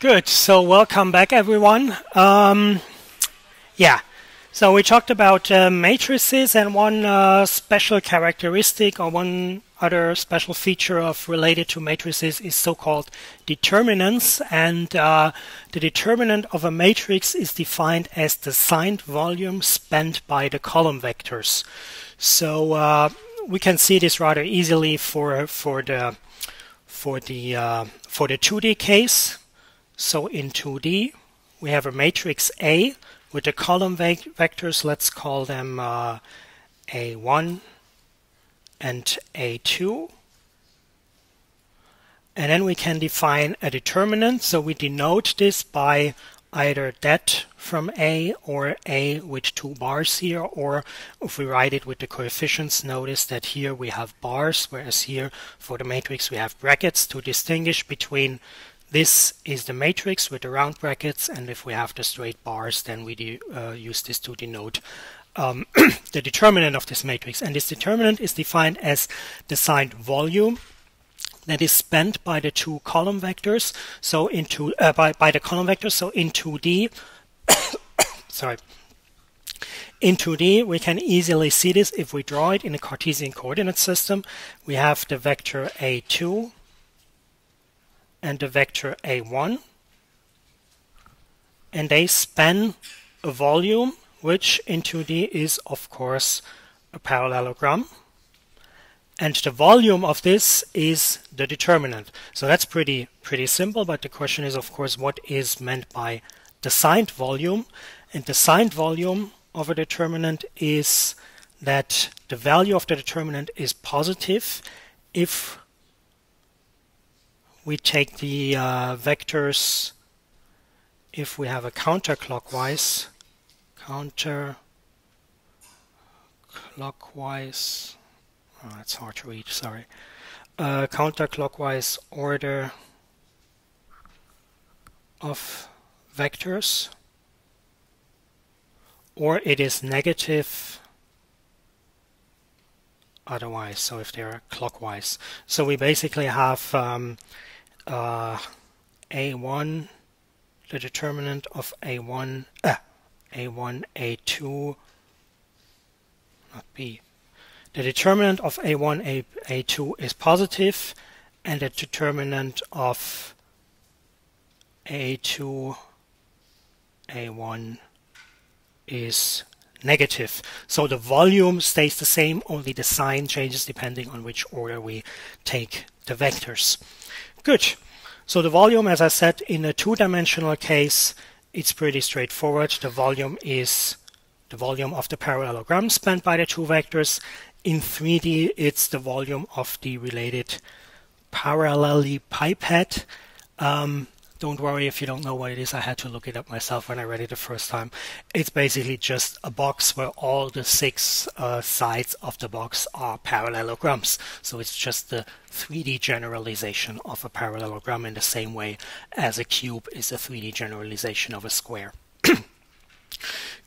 Good. So welcome back, everyone. So we talked about matrices, and one special characteristic or one other special feature of related to matrices is so-called determinants. And the determinant of a matrix is defined as the signed volume spent by the column vectors. So we can see this rather easily for the 2D case. So in 2D, we have a matrix A with the column vectors. Let's call them A1 and A2. And then we can define a determinant. So we denote this by either that from A or A with 2 bars here, or if we write it with the coefficients, notice that here we have bars, whereas here for the matrix we have brackets to distinguish between this is the matrix with the round brackets, and if we have the straight bars, then we use this to denote the determinant of this matrix. And this determinant is defined as the signed volume that is spent by the two column vectors. So into by the column vectors. So in 2D, sorry. In 2D, we can easily see this if we draw it in a Cartesian coordinate system. We have the vector A2 and the vector A1, and they span a volume which in 2D is of course a parallelogram, and the volume of this is the determinant. So that's pretty simple, but the question is of course what is meant by the signed volume. And the signed volume of a determinant is that the value of the determinant is positive if we take the vectors, if we have a counterclockwise, oh, it's hard to read, sorry, counterclockwise order of vectors, or it is negative otherwise, so if they're clockwise. So we basically have A1, the determinant of A1, A2, not B. The determinant of A1, A2 is positive, and the determinant of A2, A1 is negative. So the volume stays the same, only the sign changes depending on which order we take the vectors. Good. So the volume, as I said, in a two-dimensional case, it's pretty straightforward. The volume is the volume of the parallelogram spent by the two vectors. In 3D, it's the volume of the related parallelepiped. Don't worry if you don't know what it is. I had to look it up myself when I read it the first time. It's basically just a box where all the 6 sides of the box are parallelograms. So it's just the 3D generalization of a parallelogram in the same way as a cube is a 3D generalization of a square.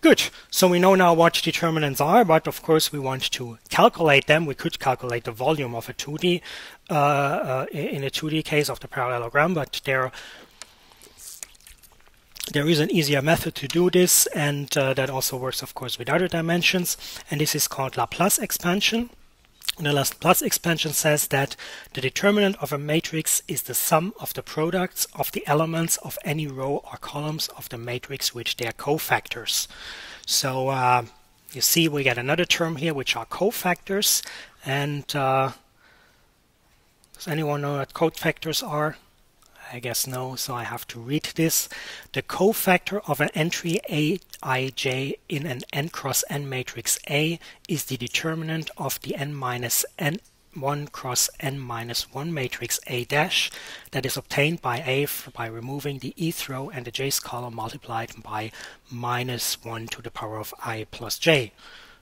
Good. So we know now what determinants are, but of course we want to calculate them. We could calculate the volume of a 2D in a 2D case of the parallelogram, but there is an easier method to do this, and that also works of course with other dimensions, and this is called Laplace expansion. The Laplace expansion says that the determinant of a matrix is the sum of the products of the elements of any row or columns of the matrix with their cofactors. So you see we get another term here which are cofactors, and does anyone know what cofactors are? I guess no, so I have to read this. The cofactor of an entry Aij in an n cross n matrix A is the determinant of the n minus n1 cross n minus 1 matrix A dash that is obtained by A by removing the eth row and the jth column multiplied by minus 1 to the power of I plus j.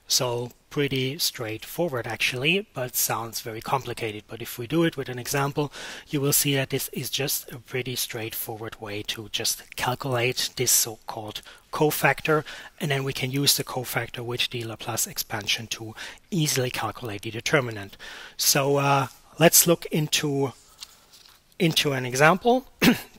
So pretty straightforward actually, but sounds very complicated. But if we do it with an example, you will see that this is just a pretty straightforward way to just calculate this so-called cofactor, and then we can use the cofactor with the Laplace expansion to easily calculate the determinant. So let's look into an example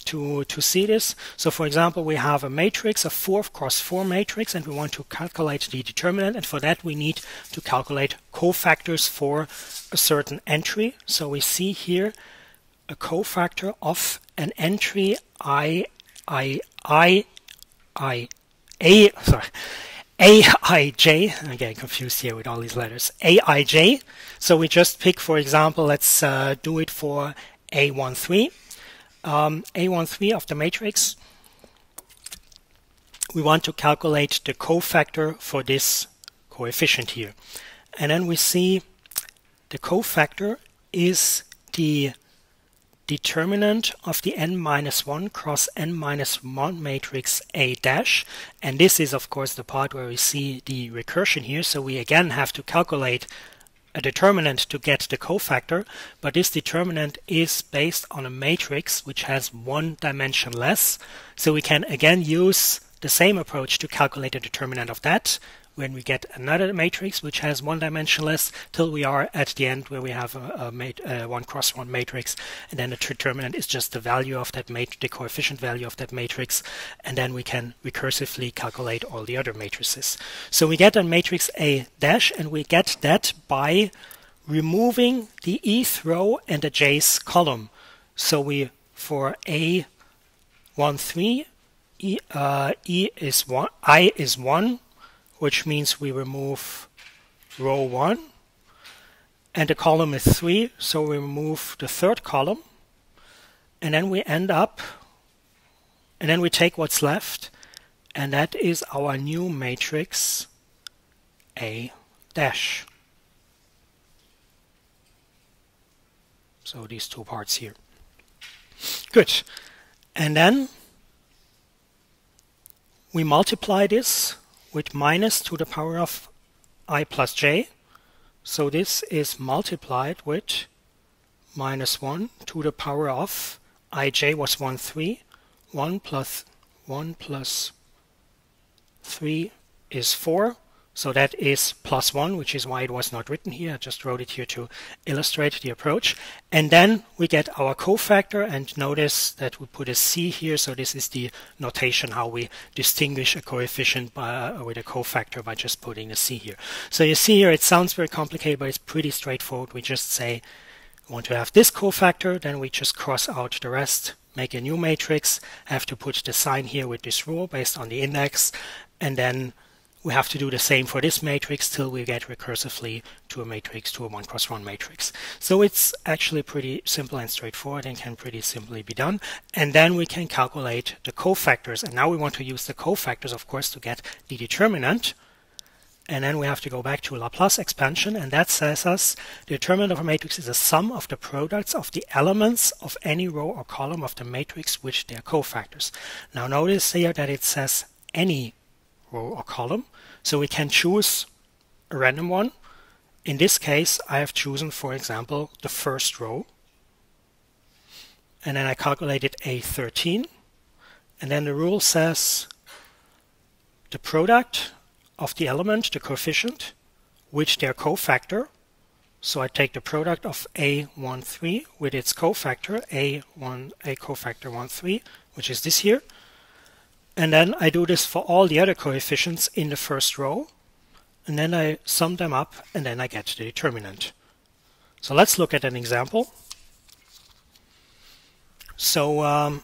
to see this. So for example, we have a matrix, a 4 cross 4 matrix, and we want to calculate the determinant, and for that we need to calculate cofactors for a certain entry. So we see here a cofactor of an entry Aij, I'm getting confused here with all these letters, Aij. So we just pick, for example, let's do it for A13. A13 of the matrix, we want to calculate the cofactor for this coefficient here. And then we see the cofactor is the determinant of the n-1 cross n-1 matrix A dash, and this is of course the part where we see the recursion here. So we again have to calculate a determinant to get the cofactor, but this determinant is based on a matrix which has one dimension less. So we can again use the same approach to calculate the determinant of that when we get another matrix which has one dimension less, till we are at the end where we have a 1 cross 1 matrix, and then the determinant is just the value of that the coefficient value of that matrix, and then we can recursively calculate all the other matrices. So we get a matrix A dash, and we get that by removing the eth row and the j's column. So we, for A13, I is 1, which means we remove row 1, and the column is 3, so we remove the third column, and then we end up, and then we take what's left, and that is our new matrix A dash. So these two parts here. Good. And then we multiply this with minus to the power of I plus j. So this is multiplied with minus 1 to the power of ij was 1, 3. 1 plus 3 is 4. So that is plus 1, which is why it was not written here. I just wrote it here to illustrate the approach. And then we get our cofactor, and notice that we put a c here. So this is the notation how we distinguish a coefficient with a cofactor by just putting a c here. So you see here it sounds very complicated, but it's pretty straightforward. We just say we want to have this cofactor, then we just cross out the rest, make a new matrix, have to put the sign here with this rule based on the index, and then we have to do the same for this matrix till we get recursively to a matrix, to a 1 cross 1 matrix. So it's actually pretty simple and straightforward and can pretty simply be done. And then we can calculate the cofactors. And now we want to use the cofactors, of course, to get the determinant. And then we have to go back to Laplace expansion, and that says us the determinant of a matrix is a sum of the products of the elements of any row or column of the matrix which they are cofactors. Now notice here that it says any row or column, so we can choose a random one. In this case I have chosen, for example, the first row, and then I calculated A13, and then the rule says the product of the element, the coefficient, which their cofactor. So I take the product of A13 with its cofactor, A cofactor 13, which is this here. And then I do this for all the other coefficients in the first row, and then I sum them up, and then I get the determinant. So let's look at an example. So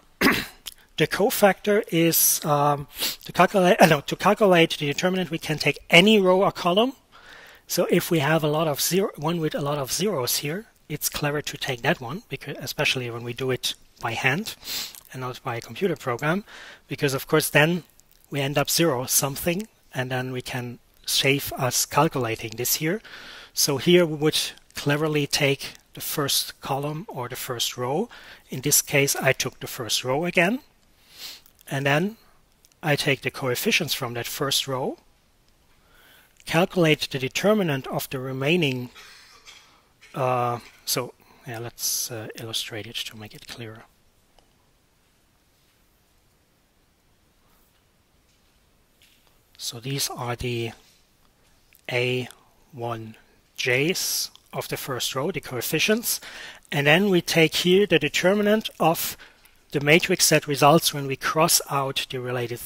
the cofactor is to calculate the determinant. We can take any row or column. So if we have a lot of one with a lot of zeros here, it's clever to take that one, because especially when we do it by hand and not by a computer program, because of course then we end up 0 something, and then we can save us calculating this here. So here we would cleverly take the first column or the first row. In this case I took the first row again, and then I take the coefficients from that first row, calculate the determinant of the remaining. So yeah, let's illustrate it to make it clearer. So these are the A1j's of the first row, the coefficients, and then we take here the determinant of the matrix that results when we cross out the related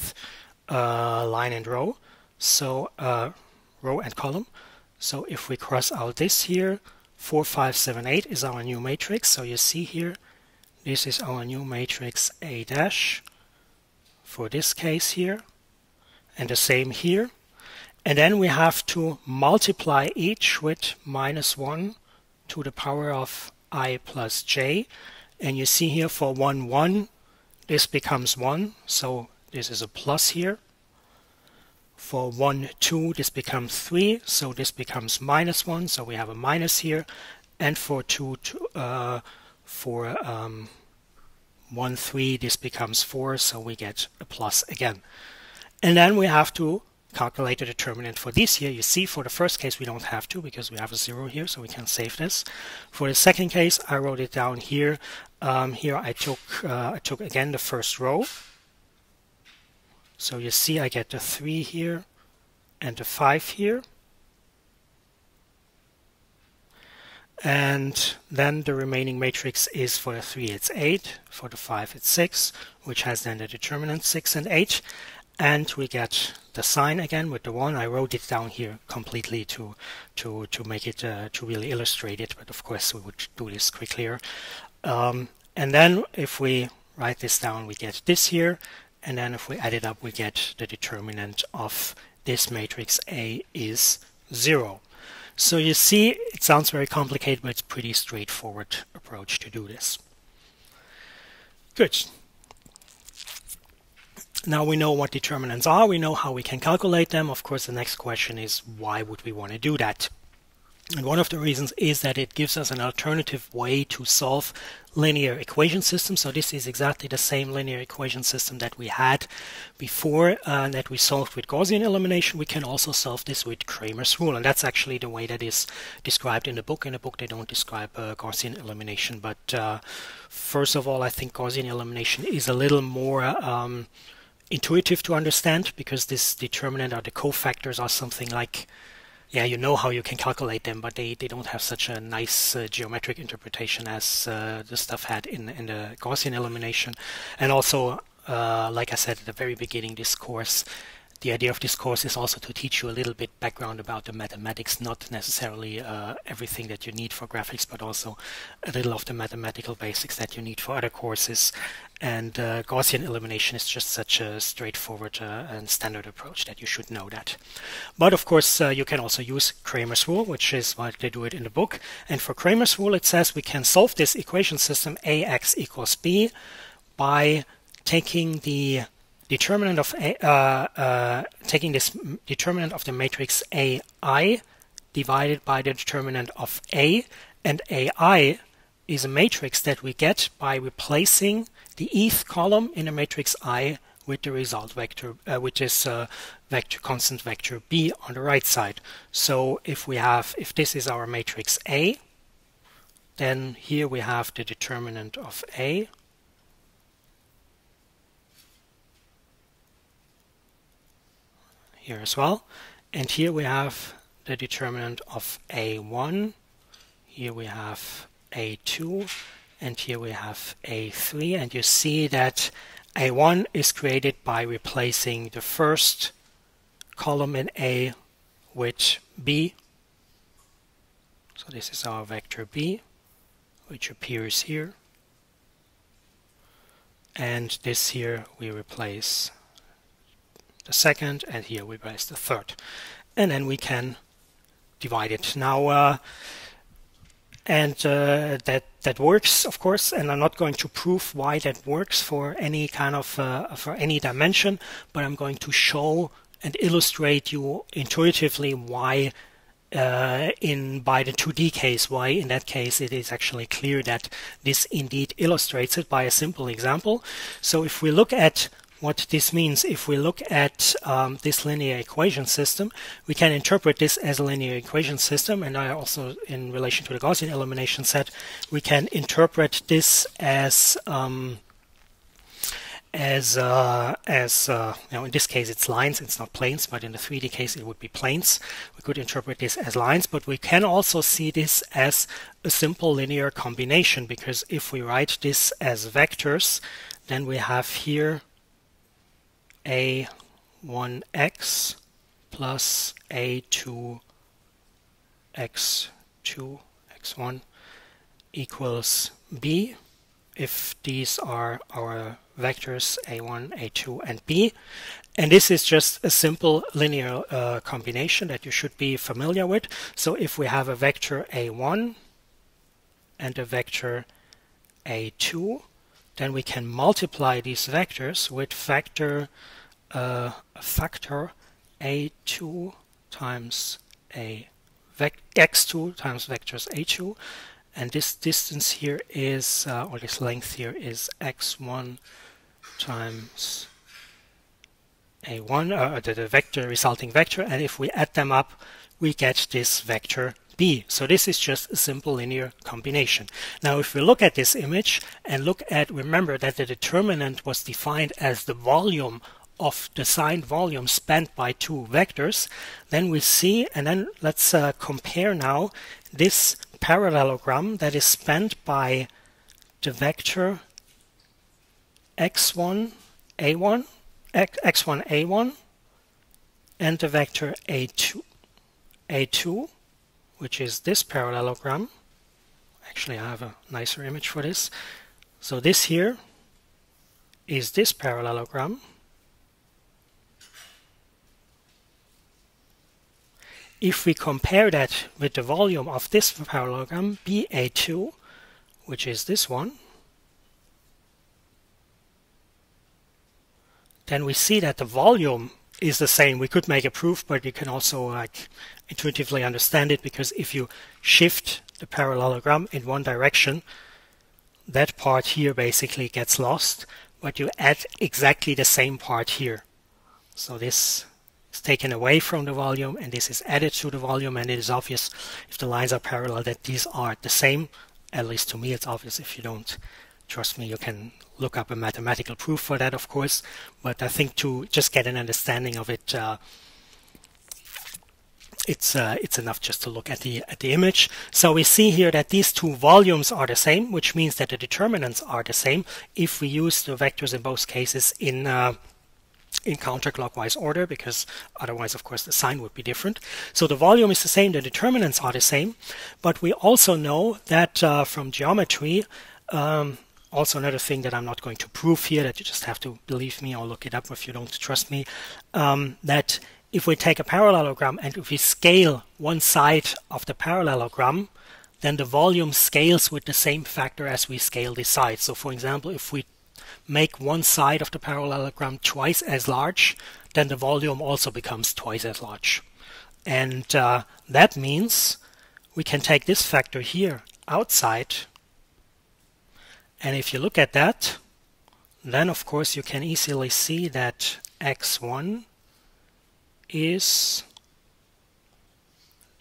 line and row, so row and column. So if we cross out this here, 4, 5, 7, 8 is our new matrix. So you see here, this is our new matrix A dash for this case here, and the same here. And then we have to multiply each with -1 to the power of I plus j. And you see here for 1, 1, this becomes 1, so this is a plus here. For 1, 2, this becomes 3, so this becomes -1, so we have a minus here. And for 1, 3, this becomes 4, so we get a plus again. And then we have to calculate the determinant for this here. You see, for the first case we don't have to because we have a 0 here, so we can save this. For the second case, I wrote it down here. Here I took again the first row. So you see, I get the 3 here and the 5 here. And then the remaining matrix is for the 3 it's 8, for the 5 it's 6, which has then the determinant 6 and 8. And we get the sign again with the 1. I wrote it down here completely to make it to really illustrate it, but of course we would do this quickly. And then if we write this down, we get this here, and then if we add it up, we get the determinant of this matrix A is 0. So you see, it sounds very complicated, but it's pretty straightforward approach to do this. Good. Now we know what determinants are, we know how we can calculate them. Of course, the next question is, why would we want to do that? And one of the reasons is that it gives us an alternative way to solve linear equation systems. So this is exactly the same linear equation system that we had before that we solved with Gaussian elimination. We can also solve this with Cramer's rule, and that's actually the way that is described in the book. In the book they don't describe Gaussian elimination, but first of all, I think Gaussian elimination is a little more intuitive to understand, because this determinant or the cofactors are something like, yeah, you know how you can calculate them, but they don't have such a nice geometric interpretation as the stuff had in the Gaussian elimination. And also, like I said at the very beginning, this course, the idea of this course is also to teach you a little bit background about the mathematics, not necessarily everything that you need for graphics, but also a little of the mathematical basics that you need for other courses. And Gaussian elimination is just such a straightforward and standard approach that you should know that. But of course, you can also use Cramer's rule, which is why they do it in the book. And for Cramer's rule, it says we can solve this equation system ax equals b by taking the determinant of taking this determinant of the matrix AI divided by the determinant of A, and AI is a matrix that we get by replacing the eth column in a matrix I with the result vector, which is vector constant vector B on the right side. So if this is our matrix A, then here we have the determinant of A. Here as well, and here we have the determinant of A1, here we have A2, and here we have A3, and you see that A1 is created by replacing the first column in A with B. So this is our vector B, which appears here, and this here we replace the second, and here we place the third, and then we can divide it now. That works, of course, and I'm not going to prove why that works for any kind of for any dimension, but I'm going to show and illustrate you intuitively why by the 2D case, why in that case it is actually clear that this indeed illustrates it by a simple example. So if we look at what this means, if we look at this linear equation system, we can interpret this as a linear equation system, and I also, in relation to the Gaussian elimination, said we can interpret this as in this case it's lines, it's not planes, but in the 3D case it would be planes. We could interpret this as lines, but we can also see this as a simple linear combination, because if we write this as vectors, then we have here a1x plus a2x2 x1 equals b, if these are our vectors a1, a2, and b. And this is just a simple linear combination that you should be familiar with. So if we have a vector a1 and a vector a2, then we can multiply these vectors with factor a2 times x2 times vectors a2, and this distance here is, or this length here is x1 times a1, the vector, resulting vector, and if we add them up, we get this vector b. So this is just a simple linear combination. Now if we look at this image and look at, remember that the determinant was defined as the volume of the signed volume spanned by two vectors, then we see, and then let's compare now this parallelogram that is spanned by the vector x1 a1 and the vector a2, which is this parallelogram. Actually, I have a nicer image for this. So this here is this parallelogram. If we compare that with the volume of this parallelogram, BA2, which is this one, then we see that the volume is the same. We could make a proof, but you can also intuitively understand it, because if you shift the parallelogram in one direction, that part here basically gets lost, but you add exactly the same part here. So this is taken away from the volume and this is added to the volume, and it is obvious if the lines are parallel that these are the same. At least to me it's obvious. If you don't trust me, you can look up a mathematical proof for that, of course, but I think to just get an understanding of it, it's enough just to look at the image. So we see here that these two volumes are the same, which means that the determinants are the same if we use the vectors in both cases in counterclockwise order, because otherwise, of course, the sign would be different. So the volume is the same, the determinants are the same, but we also know that from geometry, also another thing that I'm not going to prove here, that you just have to believe me or look it up if you don't trust me, that if we take a parallelogram and if we scale one side of the parallelogram, then the volume scales with the same factor as we scale the side. So for example, if we make one side of the parallelogram twice as large, then the volume also becomes twice as large. And that means we can take this factor here outside, and if you look at that, then of course you can easily see that x1 is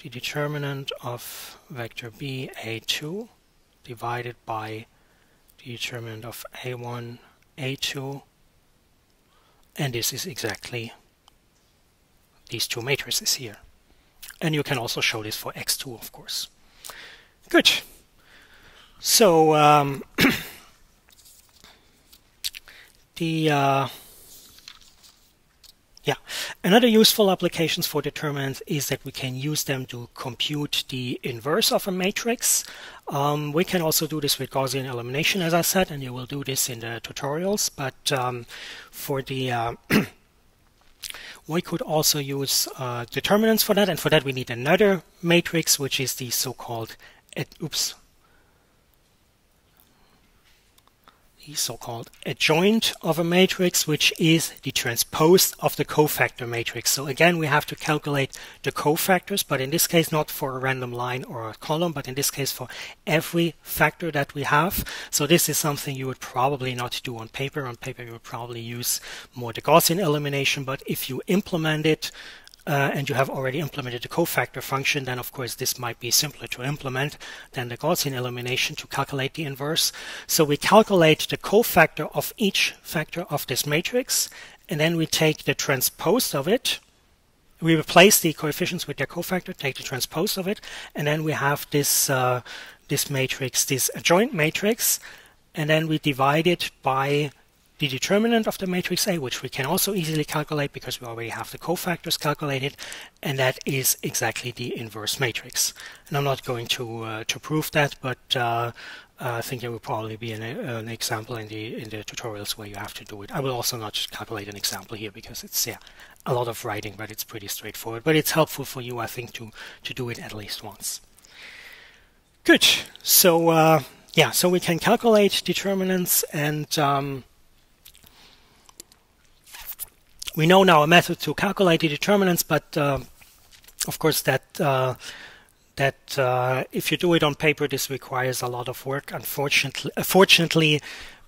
the determinant of vector b a2 divided by the determinant of a1 a2, and this is exactly these two matrices here. And you can also show this for x2, of course. Good. So another useful applications for determinants is that we can use them to compute the inverse of a matrix. We can also do this with Gaussian elimination, as I said, and you will do this in the tutorials. But for the we could also use determinants for that, and for that we need another matrix, which is the so-called adjoint of a matrix, which is the transpose of the cofactor matrix. So again, we have to calculate the cofactors, but in this case not for a random line or a column, but in this case for every factor that we have. So this is something you would probably not do on paper. On paper you would probably use more the Gaussian elimination, but if you implement it and you have already implemented the cofactor function, then of course this might be simpler to implement than the Gaussian elimination to calculate the inverse. So we calculate the cofactor of each factor of this matrix, and then we take the transpose of it. We replace the coefficients with their cofactor, take the transpose of it, and then we have this this matrix, this adjoint matrix, and then we divide it by the determinant of the matrix A, which we can also easily calculate because we already have the cofactors calculated, and that is exactly the inverse matrix. And I'm not going to prove that, but I think there will probably be an example in the tutorials where you have to do it. I will also not calculate an example here because it's a lot of writing, but it's pretty straightforward. But it's helpful for you, I think, to do it at least once. Good. So yeah, so we can calculate determinants, and we know now a method to calculate the determinants, but of course that if you do it on paper, this requires a lot of work. Fortunately,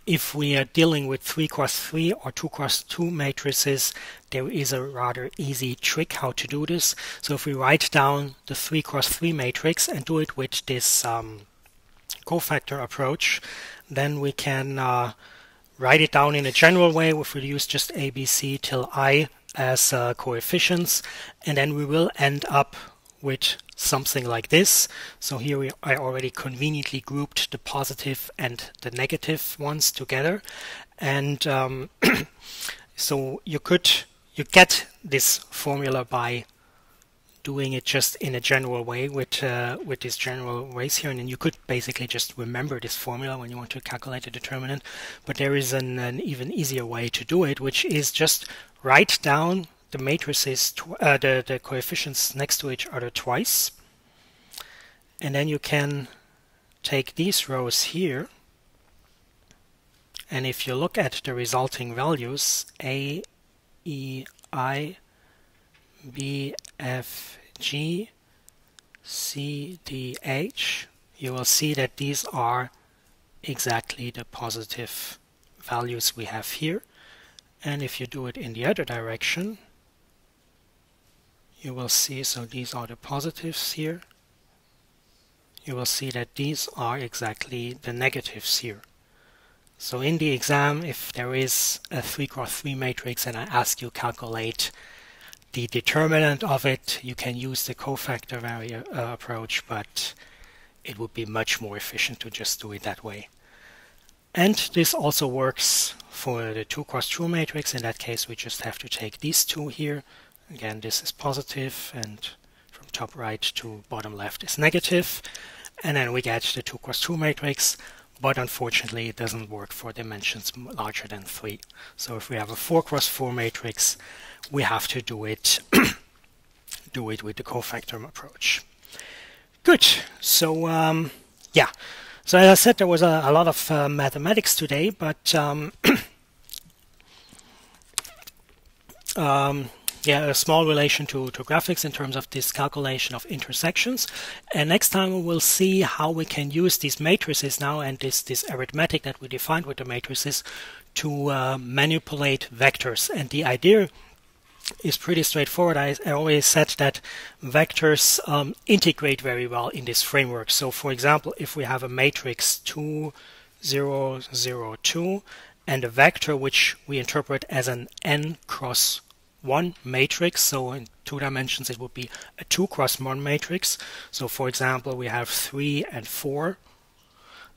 if we are dealing with 3x3 or 2x2 matrices, there is a rather easy trick how to do this. So if we write down the 3x3 matrix and do it with this cofactor approach, then we can write it down in a general way if we use just A, B, C till I as coefficients, and then we will end up with something like this. So here I already conveniently grouped the positive and the negative ones together, and so you get this formula by doing it just in a general way with these general ways here, and then you could basically just remember this formula when you want to calculate a determinant. But there is an even easier way to do it, which is just write down the matrices, the coefficients next to each other twice, and then you can take these rows here, and if you look at the resulting values A, E, I, B, F, G, C, D, H, you will see that these are exactly the positive values we have here. And if you do it in the other direction, you will see, so these are the positives here, you will see that these are exactly the negatives here. So in the exam, if there is a 3x3 matrix and I ask you calculate the determinant of it, you can use the cofactor approach, but it would be much more efficient to just do it that way. And this also works for the 2x2 matrix. In that case, we just have to take these two here. Again, this is positive, and from top right to bottom left is negative. And then we get the 2x2 matrix, but unfortunately it doesn't work for dimensions larger than 3. So if we have a 4x4 matrix, we have to do it with the cofactor approach. Good. So yeah. So as I said, there was a lot of mathematics today, but yeah, a small relation to graphics in terms of this calculation of intersections. And next time we will see how we can use these matrices now and this arithmetic that we defined with the matrices to manipulate vectors. And the idea is pretty straightforward. I always said that vectors integrate very well in this framework. So for example, if we have a matrix 2, 0, 0, 2, and a vector which we interpret as an n cross 1 matrix, so in 2 dimensions it would be a 2 cross 1 matrix. So for example, we have 3 and 4.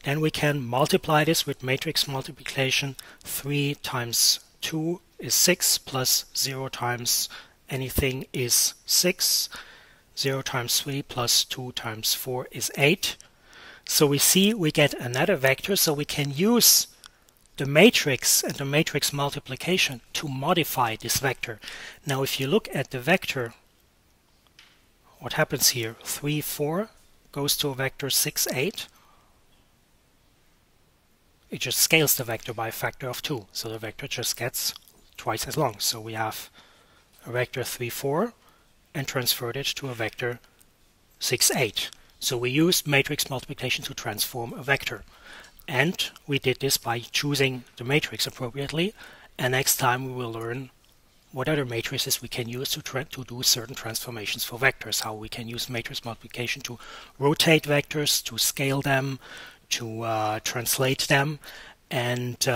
Then we can multiply this with matrix multiplication. 3 times 2 is 6, plus 0 times anything is 6. 0 times 3 plus 2 times 4 is 8. So we see we get another vector, so we can use the matrix and the matrix multiplication to modify this vector. Now if you look at the vector, what happens here? 3, 4 goes to a vector 6, 8. It just scales the vector by a factor of 2. So the vector just gets twice as long. So we have a vector 3, 4 and transferred it to a vector 6, 8. So we used matrix multiplication to transform a vector. And we did this by choosing the matrix appropriately. And next time we will learn what other matrices we can use to do certain transformations for vectors, how we can use matrix multiplication to rotate vectors, to scale them, to translate them, and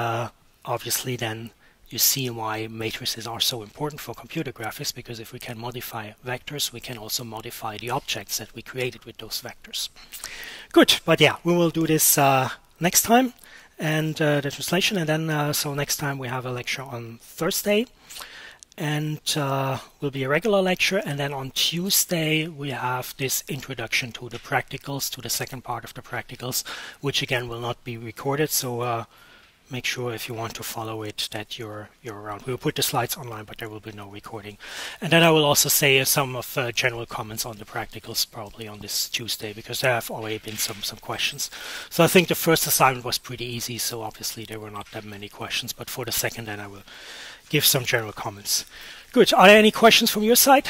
obviously then you see why matrices are so important for computer graphics, because if we can modify vectors, we can also modify the objects that we created with those vectors. Good, but yeah, we will do this next time, and the translation. And then, so next time we have a lecture on Thursday, and will be a regular lecture. And then on Tuesday we have this introduction to the practicals, to the second part of the practicals, which again will not be recorded. So make sure if you want to follow it that you're around. We'll put the slides online, but there will be no recording. And then I will also say some of general comments on the practicals probably on this Tuesday, because there have already been some questions. So I think the first assignment was pretty easy, so obviously there were not that many questions, but for the second then I will give some general comments. Good. Are there any questions from your side?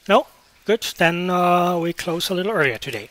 No? Good. Then we close a little earlier today.